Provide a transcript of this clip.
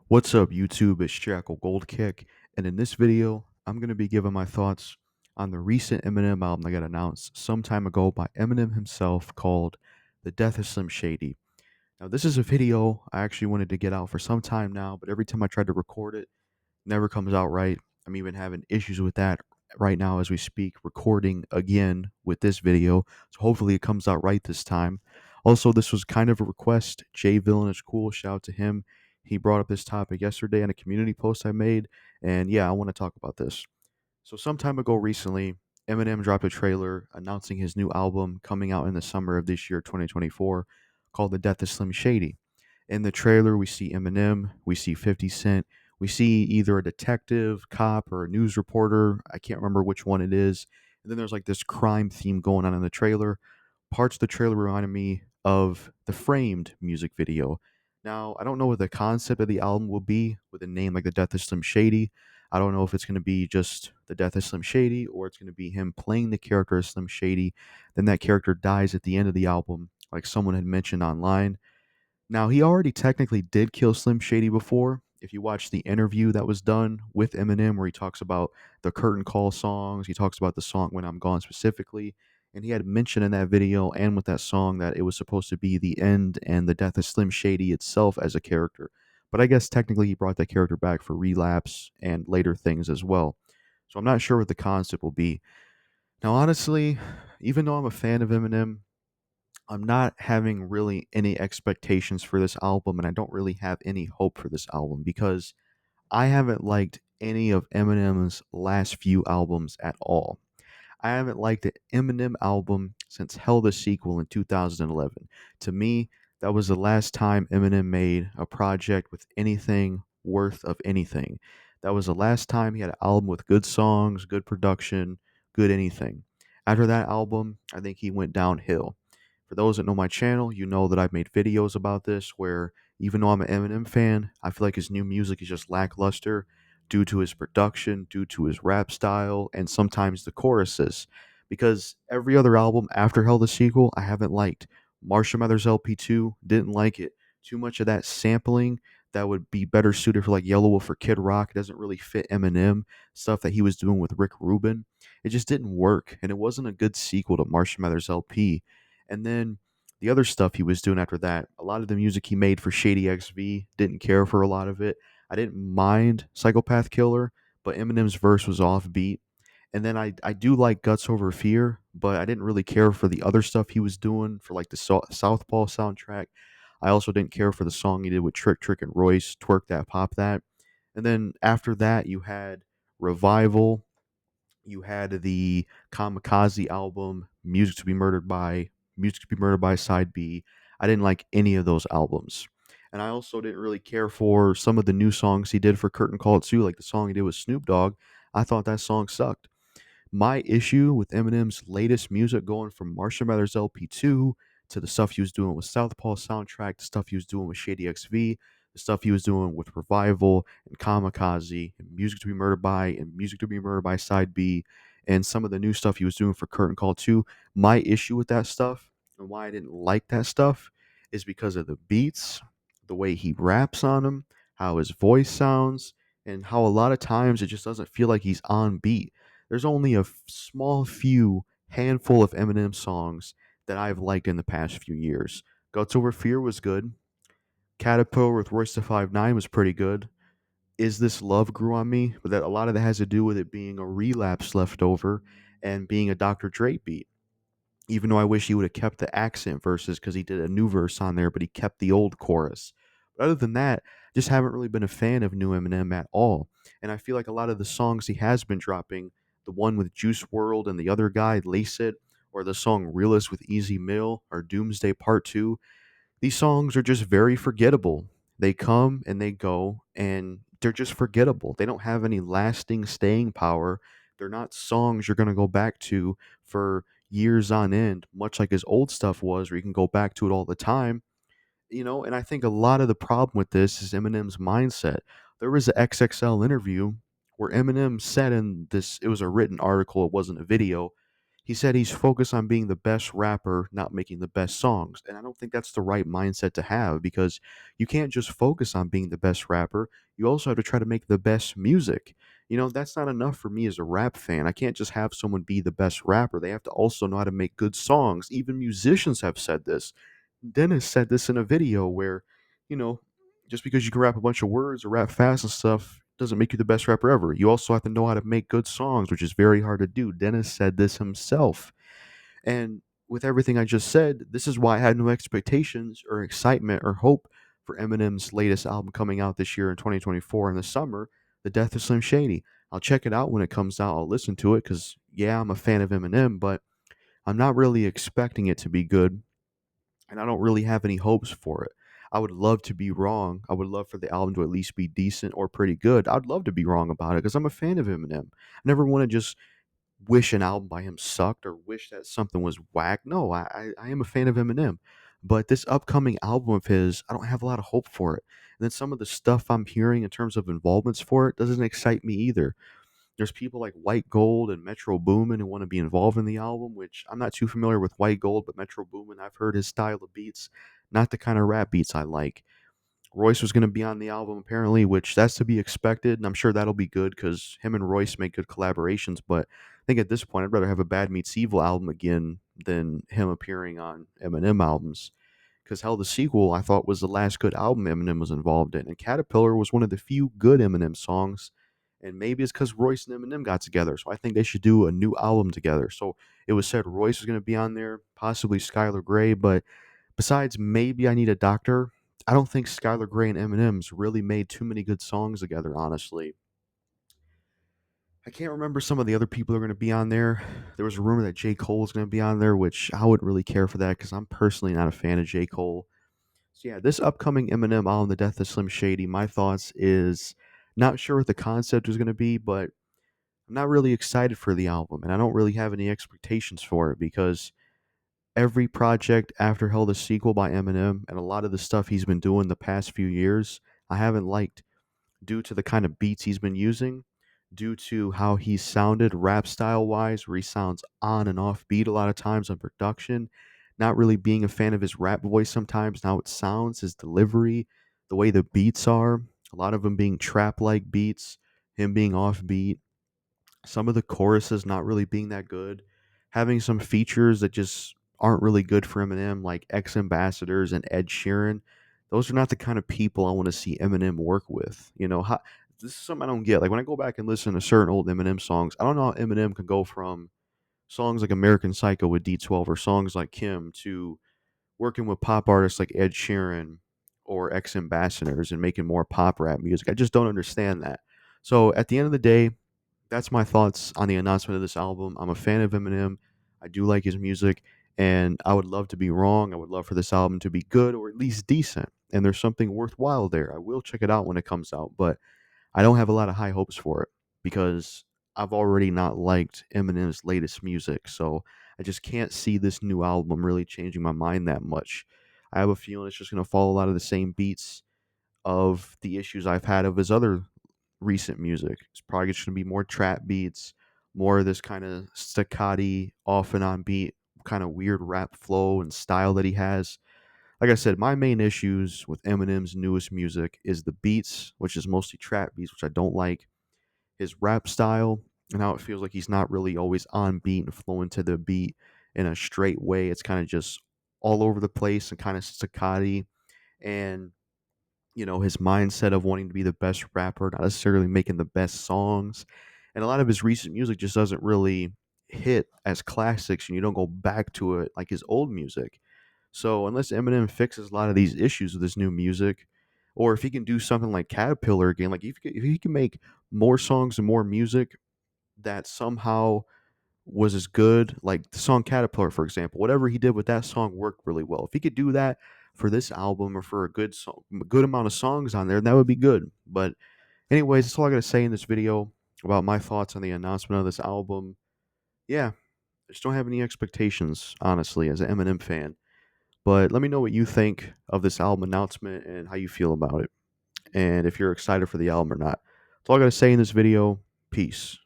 What's up, YouTube? It's JackalGoldKick, and in this video, I'm going to be giving my thoughts on the recent Eminem album that got announced some time ago by Eminem himself called The Death of Slim Shady. Now, this is a video I actually wanted to get out for some time now, but every time I tried to record it, never comes out right. I'm even having issues with that right now as we speak, recording again with this video. So hopefully it comes out right this time. Also, this was kind of a request. Jay Villain is cool. Shout out to him. He brought up this topic yesterday in a community post I made. And yeah, I want to talk about this. So, some time ago recently, Eminem dropped a trailer announcing his new album coming out in the summer of this year, 2024, called The Death of Slim Shady. In the trailer, we see Eminem, we see 50 Cent, we see either a detective, cop, or a news reporter. I can't remember which one it is. And then there's like this crime theme going on in the trailer. Parts of the trailer reminded me of the Framed music video. Now, I don't know what the concept of the album will be with a name like The Death of Slim Shady. I don't know if it's going to be just The Death of Slim Shady or it's going to be him playing the character of Slim Shady. Then that character dies at the end of the album, like someone had mentioned online. Now, he already technically did kill Slim Shady before. If you watch the interview that was done with Eminem, where he talks about the curtain call songs, he talks about the song When I'm Gone specifically, and he had mentioned in that video and with that song that it was supposed to be the end and the death of Slim Shady itself as a character. But I guess technically he brought that character back for relapse and later things as well. So I'm not sure what the concept will be. Now, honestly, even though I'm a fan of Eminem, I'm not having really any expectations for this album, and I don't really have any hope for this album because I haven't liked any of Eminem's last few albums at all. I haven't liked the Eminem album since Hell the Sequel in 2011. To me, that was the last time Eminem made a project with anything worth of anything. That was the last time he had an album with good songs, good production, good anything. After that album, I think he went downhill. For those that know my channel, you know that I've made videos about this where even though I'm an Eminem fan, I feel like his new music is just lackluster due to his production, due to his rap style, and sometimes the choruses. Because every other album after Hell the Sequel, I haven't liked. Marshall Mathers LP2, didn't like it. Too much of that sampling that would be better suited for like Yellow Wolf or Kid Rock. It doesn't really fit Eminem. Stuff that he was doing with Rick Rubin. It just didn't work. And it wasn't a good sequel to Marshall Mathers LP. And then the other stuff he was doing after that, a lot of the music he made for Shady XV, didn't care for a lot of it. I didn't mind Psychopath Killer, but Eminem's verse was offbeat. And then I do like Guts Over Fear, but I didn't really care for the other stuff he was doing for like the Southpaw soundtrack. I also didn't care for the song he did with Trick Trick and Royce, Twerk That Pop That. And then after that, you had Revival, you had the Kamikaze album, Music to Be Murdered by Side B. I didn't like any of those albums. And I also didn't really care for some of the new songs he did for Curtain Call 2, like the song he did with Snoop Dogg. I thought that song sucked. My issue with Eminem's latest music, going from Marshall Mathers LP2 to the stuff he was doing with Southpaw soundtrack, the stuff he was doing with Shady XV, the stuff he was doing with Revival and Kamikaze and Music to Be Murdered by Side B, and some of the new stuff he was doing for Curtain Call 2. My issue with that stuff and why I didn't like that stuff is because of the beats, the way he raps on them, how his voice sounds, and how a lot of times it just doesn't feel like he's on beat. There's only a small few handful of Eminem songs that I've liked in the past few years. Guts Over Fear was good. Caterpillar with Royce the 5'9" was pretty good. Is This Love grew on me, but that a lot of that has to do with it being a relapse leftover and being a Dr. Dre beat. Even though I wish he would have kept the accent verses because he did a new verse on there, but he kept the old chorus. But other than that, just haven't really been a fan of new Eminem at all. And I feel like a lot of the songs he has been dropping, the one with Juice World and the other guy, Lace It, or the song Realist with Easy Mill, or Doomsday Part 2, these songs are just very forgettable. They come and they go, and they're just forgettable. They don't have any lasting staying power. They're not songs you're going to go back to for years on end, much like his old stuff was, where you can go back to it all the time. And I think a lot of the problem with this is Eminem's mindset. There was an XXL interview where Eminem said in this, it was a written article, it wasn't a video. He said he's focused on being the best rapper, not making the best songs. And I don't think that's the right mindset to have, because you can't just focus on being the best rapper. You also have to try to make the best music. That's not enough for me as a rap fan. I can't just have someone be the best rapper. They have to also know how to make good songs. Even musicians have said this. Dennis said this in a video where, you know, just because you can rap a bunch of words or rap fast and stuff doesn't make you the best rapper ever. You also have to know how to make good songs, which is very hard to do. Dennis said this himself. And with everything I just said, this is why I had no expectations or excitement or hope for Eminem's latest album coming out this year in 2024 in the summer, The Death of Slim Shady. I'll check it out when it comes out. I'll listen to it because, yeah, I'm a fan of Eminem, but I'm not really expecting it to be good, and I don't really have any hopes for it. I would love to be wrong. I would love for the album to at least be decent or pretty good. I'd love to be wrong about it because I'm a fan of Eminem. I never want to just wish an album by him sucked or wish that something was whack. No, I am a fan of Eminem. But this upcoming album of his, I don't have a lot of hope for it. And then some of the stuff I'm hearing in terms of involvements for it doesn't excite me either. There's people like White Gold and Metro Boomin who want to be involved in the album, which I'm not too familiar with White Gold, but Metro Boomin, I've heard his style of beats, not the kind of rap beats I like. Royce was going to be on the album apparently, which that's to be expected, and I'm sure that'll be good because him and Royce make good collaborations. But I think at this point, I'd rather have a Bad Meets Evil album again than him appearing on Eminem albums. Because hell, the sequel I thought was the last good album Eminem was involved in, and Caterpillar was one of the few good Eminem songs. And maybe it's because Royce and Eminem got together, so I think they should do a new album together. So it was said Royce was going to be on there, possibly Skylar Grey, but besides maybe I Need a Doctor, I don't think Skylar Grey and Eminem's really made too many good songs together, honestly. I can't remember some of the other people that are going to be on there. There was a rumor that J. Cole was going to be on there, which I wouldn't really care for that because I'm personally not a fan of J. Cole. So yeah, this upcoming Eminem album, The Death of Slim Shady, my thoughts is not sure what the concept is going to be, but I'm not really excited for the album, and I don't really have any expectations for it because every project after Hell the Sequel by Eminem and a lot of the stuff he's been doing the past few years, I haven't liked due to the kind of beats he's been using, due to how he's sounded rap style wise, where he sounds on and off beat a lot of times on production. Not really being a fan of his rap voice sometimes, how it sounds, his delivery, the way the beats are, a lot of them being trap like beats, him being off beat, some of the choruses not really being that good, having some features that just aren't really good for Eminem, like ex ambassadors and Ed Sheeran. Those are not the kind of people I want to see Eminem work with. This is something I don't get. Like when I go back and listen to certain old Eminem songs, I don't know how Eminem can go from songs like American Psycho with D12 or songs like Kim to working with pop artists like Ed Sheeran or ex ambassadors and making more pop rap music. I just don't understand that. So at the end of the day, that's my thoughts on the announcement of this album. I'm a fan of Eminem. I do like his music, and I would love to be wrong. I would love for this album to be good or at least decent. And there's something worthwhile there. I will check it out when it comes out, but I don't have a lot of high hopes for it because I've already not liked Eminem's latest music. So I just can't see this new album really changing my mind that much. I have a feeling it's just going to follow a lot of the same beats of the issues I've had of his other recent music. It's probably just going to be more trap beats, more of this kind of staccati, off and on beat, kind of weird rap flow and style that he has. Like I said, my main issues with Eminem's newest music is the beats, which is mostly trap beats, which I don't like, his rap style, and how it feels like he's not really always on beat and flowing to the beat in a straight way. It's kind of just all over the place and kind of staccati. And his mindset of wanting to be the best rapper, not necessarily making the best songs. And a lot of his recent music just doesn't really hit as classics, and you don't go back to it like his old music. So unless Eminem fixes a lot of these issues with his new music, or if he can do something like Caterpillar again, like if he can make more songs and more music that somehow was as good, like the song Caterpillar, for example. Whatever he did with that song worked really well. If he could do that for this album or for a good amount of songs on there, that would be good. But anyways, that's all I got to say in this video about my thoughts on the announcement of this album. Yeah, I just don't have any expectations, honestly, as an Eminem fan. But let me know what you think of this album announcement and how you feel about it, and if you're excited for the album or not. That's all I got to say in this video. Peace.